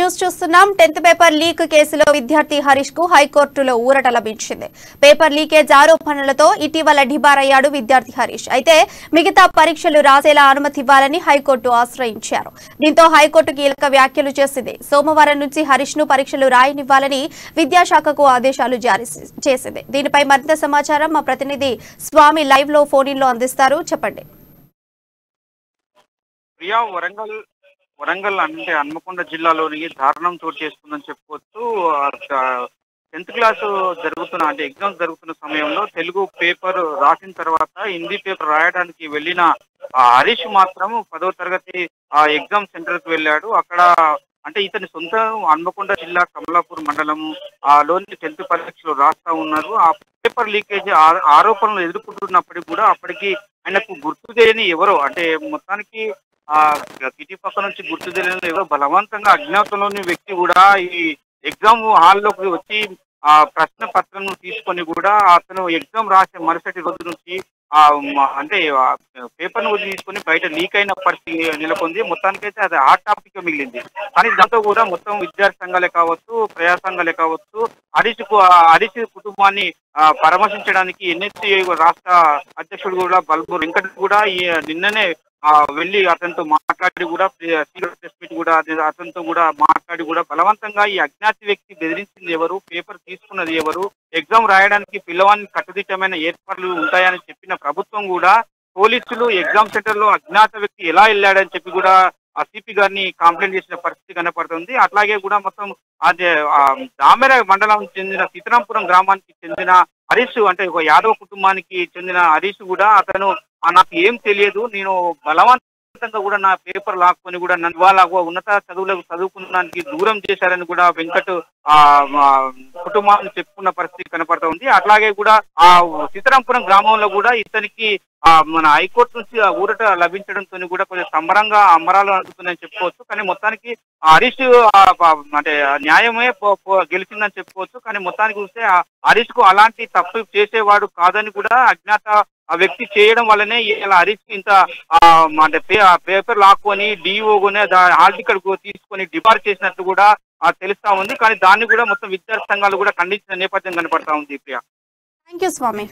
News చూస్తున్నాం. 10th paper leak కేసులో విద్యార్థి హరీష్ కు హైకోర్టులో ఊరట లభించింది. పేపర్ లీకేజ్ ఆరోపణలతో ఇటీవల డిబారయ్యాడు విద్యార్థి హరీష్. అయితే మిగతా పరీక్షలు రాసేలా అనుమతి ఇవ్వాలని హైకోర్టు ఆశ్రయించారు. దీంతో హైకోర్టు కీలక వ్యాఖ్యలు చేసింది. సోమవారం నుంచి హరీష్ ను పరీక్షలు రాయనివ్వాలని విద్యాశాఖకు ఆదేశాలు జారీ చేసింది. దీనిపై మరింత సమాచారం మా ప్రతినిధి స్వామి లైవ్ లో ఫోన్ ఇన్ లో అందిస్తారు. చెప్పండి. ప్రియా, వరంగల్ అంటే హన్మకొండ జిల్లాలోని దారుణం చోటు చేసుకుందని చెప్పుకోవచ్చు. 10th క్లాసు జరుగుతున్న అంటే ఎగ్జామ్స్ జరుగుతున్న సమయంలో తెలుగు పేపర్ రాసిన తర్వాత హిందీ పేపర్ రాయడానికి వెళ్ళిన హరీష్ మాత్రం 10వ తరగతి ఎగ్జామ్ సెంటర్ కి వెళ్ళాడు. అక్కడ అంటే ఇతని సొంత హన్మకొండ జిల్లా కమలాపూర్ మండలము లోని 10th పరీక్షలు రాస్తా ఉన్నారు. ఆ పేపర్ లీకేజ్ ఆరోపణలు ఎదుర్కొంటున్నప్పటికీ కూడా అప్పటికి ఆయనకు గుర్తు తెలియని ఎవరో అంటే మొత్తానికి కిటి పక్క నుంచి గుర్తు తెలియని ఎవరో బలవంతంగా అజ్ఞాతంలోని వ్యక్తి కూడా ఈ ఎగ్జామ్ హాల్లోకి వచ్చి ప్రశ్న పత్రం తీసుకొని కూడా అతను ఎగ్జామ్ రాసే మరుసటి రోజు నుంచి అంటే పేపర్ ను తీసుకొని బయట లీక్ అయిన పరిస్థితి నెలకొంది. మొత్తానికైతే అది హాట్ టాపిక్ మిగిలింది. కానీ దాంతో కూడా మొత్తం విద్యార్థి సంఘాలే కావచ్చు, ప్రజా సంఘాలే కావచ్చు, హరీష్ కుటుంబాన్ని పరామర్శించడానికి ఎన్ఎస్సీ రాష్ట్ర అధ్యక్షుడు కూడా బల్బూర్ వెంకట్ కూడా నిన్ననే వెళ్ళి అతనితో మాట్లాడి కూడా ప్రెస్ మీట్ కూడా అతనితో కూడా మాట్లాడి కూడా బలవంతంగా ఈ అజ్ఞాత వ్యక్తి బెదిరించింది ఎవరు, పేపర్ తీసుకున్నది ఎవరు, ఎగ్జామ్ రాయడానికి పిల్లవాడిని కట్టుదిట్టమైన ఏర్పాట్లు ఉంటాయని చెప్పిన ప్రభుత్వం కూడా పోలీసులు ఎగ్జామ్ సెంటర్ లో అజ్ఞాత వ్యక్తి ఎలా వెళ్ళాడని చెప్పి కూడా సిపి గారిని కంప్లైంట్ చేసిన పరిస్థితి కనపడుతుంది. అట్లాగే కూడా మొత్తం అదే దామెర మండలం చెందిన సీతారాంపురం గ్రామానికి చెందిన హరీష్ అంటే ఒక యాదవ కుటుంబానికి చెందిన హరీష్ కూడా అతను నాకు ఏం తెలియదు, నేను బలవంతంగా కూడా నా పేపర్ లాక్కొని కూడా నన్ను వాళ్ళ ఉన్నత చదువులకు చదువుకున్నానికి దూరం చేశారని కూడా వెంకట్ కుటుంబాన్ని చెప్పుకున్న పరిస్థితి కనపడతా ఉంది. అట్లాగే కూడా సీతారాంపురం గ్రామంలో కూడా ఇతనికి మన హైకోర్టు నుంచి ఊరట లభించడంతో కూడా కొంచెం సంబరంగా అమరాలు అందుతుందని చెప్పుకోవచ్చు. కానీ మొత్తానికి హరీష్ అంటే న్యాయమే గెలిచిందని చెప్పుకోవచ్చు. కానీ మొత్తానికి చూస్తే హరీష్ కు అలాంటి తప్పు చేసేవాడు కాదని కూడా అజ్ఞాత వ్యక్తి చేయడం వల్లనే ఇలా హరీష్ ఇంత అంటే పేపర్ లాక్కొని డిఓనే హాల్ టికెట్ తీసుకొని డిపార్ చేసినట్టు కూడా తెలుస్తా ఉంది. కానీ దాన్ని కూడా మొత్తం విద్యార్థి సంఘాలు కూడా ఖండించిన నేపథ్యం కనపడతా ఉంది. ప్రియా, థాంక్యూ స్వామి.